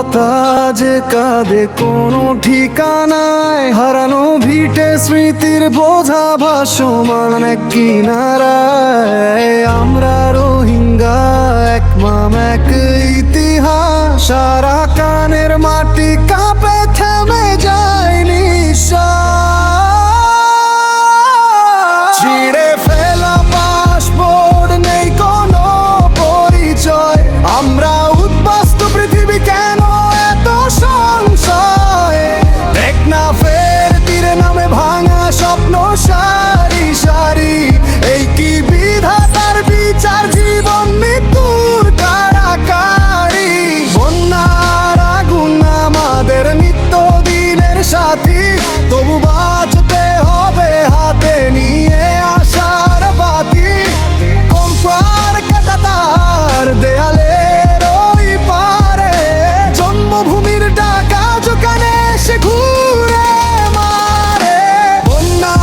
পাতা যে কাঁদে কোনো ঠিকানায়, হারানো ভিটে স্মৃতির বোঝা ভাসমান এক কিনারায়। আমরা রোহিঙ্গা, এক মাম এক ইতিহাস, সারা কানের মাটি কাঁপে থেমে যায় নিঃশ্বাস। ছিঁড়ে ফেলা পাসপোর্ট, নেই কোনো পরিচয়, আমরা উদ্বাস্তু পৃথিবী কেন এত সংশয়। টেকনাফের তীরে নামে ভাঙা স্বপ্ন সারি সারি, এই কি বিধাতার বিচার, জীবন মৃত্যুর কারাকারি। বন্যার আগুন আমাদের নিত্য দিনের সাথী, তবু বাঁচতে হবে হাতে নিয়ে আশার বাতি। কম্পার কাঁটাতার দেয়ালের ওই পারে, জন্মভূমির ডাকা জোকানে সে ঘুরে মারে। বন্যা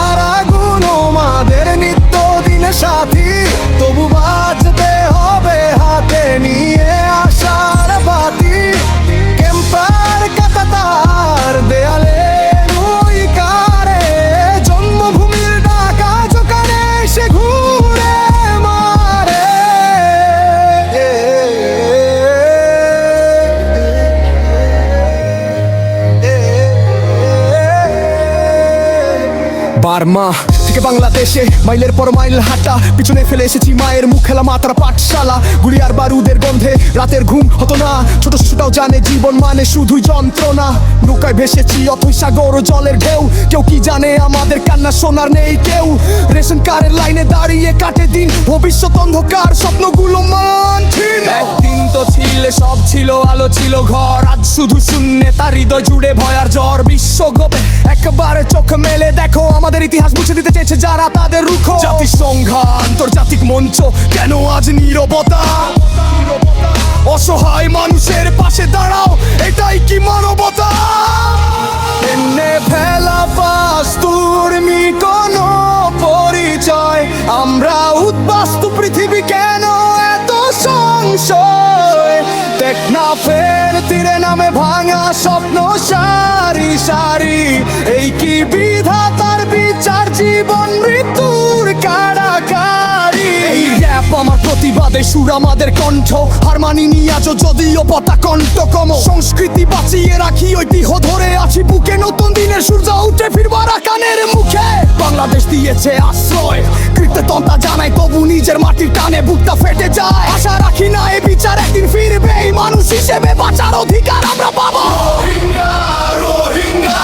আর আগুন আমাদের নিত্য দিনের সাথী, তবু বাঁচতে হবে হাতে নিয়ে আশার বাতি। ক্যাম্পার কাঁটাতার দেয়ালের ওই কারে, জন্মভূমির ডাকা জোকানে সে ঘুরে মারে। বার্মা থেকে বাংলাদেশে মাইলের পর মাইল হাঁটা, পিছনে ফেলে এসেছি মায়ের মুখ খেলা মাতার পাঠশালা। গুলি আর বারুদের গন্ধে রাতের ঘুম হতো না, ছোট শিশুটাও জানে জীবন মানে শুধুই যন্ত্রণা। নৌকায় ভেসেছি অথই সাগর ও জলের ঢেউ, কেউ কি জানে আমাদের কান্না শোনার নেই কেউ। রেশন কার্ডের লাইনে দাঁড়িয়ে কাটে দিন, ভবিষ্যৎ অন্ধকার, স্বপ্নগুলো মানছিন। একদিন তো ছিলে সব ছিল, আলো ছিল ঘর, আজ শুধু শূন্যে তার হৃদয় জুড়ে ভয় আর জ্বর। বিশ্বগোপে একবারে চোখ মেলে দেখো, আমাদের ইতিহাস মুছে দিতে চেয়েছে যারা তাদের রুখ। জাতিসংঘ আন্তর্জাতিক মঞ্চ, কেন আজ নীরবতা? অসহায় মানুষের পাশে দাঁড়াও, এটাই কি মানবতা? এনে ফেলা পাস্তুর মি কোনো পরিচয়, আমরা উদ্বাস্তু পৃথিবী কেন এত সংশয়। টেকনাফের তীরে নামে ভাঙা স্বপ্ন সারি সারি, এই কি বিধাতার বিচার, জীবন মৃত্যুর কারাকারি। এই র‍্যাপ আমার প্রতিবাদে সুর, আমাদের কণ্ঠ, হার মানিনি আজও যদিও পতা কণ্ঠ কম। সংস্কৃতি বাঁচিয়ে রাখি, ঐতিহ্য ধরে আছি বুকে, নতুন দিনের সূর্য উঠে ফিরবার কানের মুখে। বাংলাদেশ দিয়েছে আশ্রয়, কীর্তনতা জানাই তবু নিজের মাটির টানে বুকটা ফেটে যায়। আশা রাখি না এ বিচার একদিন ফিরবে, এই মানুষ হিসেবে বাঁচার অধিকার আমরা পাবো। রোহিঙ্গা রোহিঙ্গা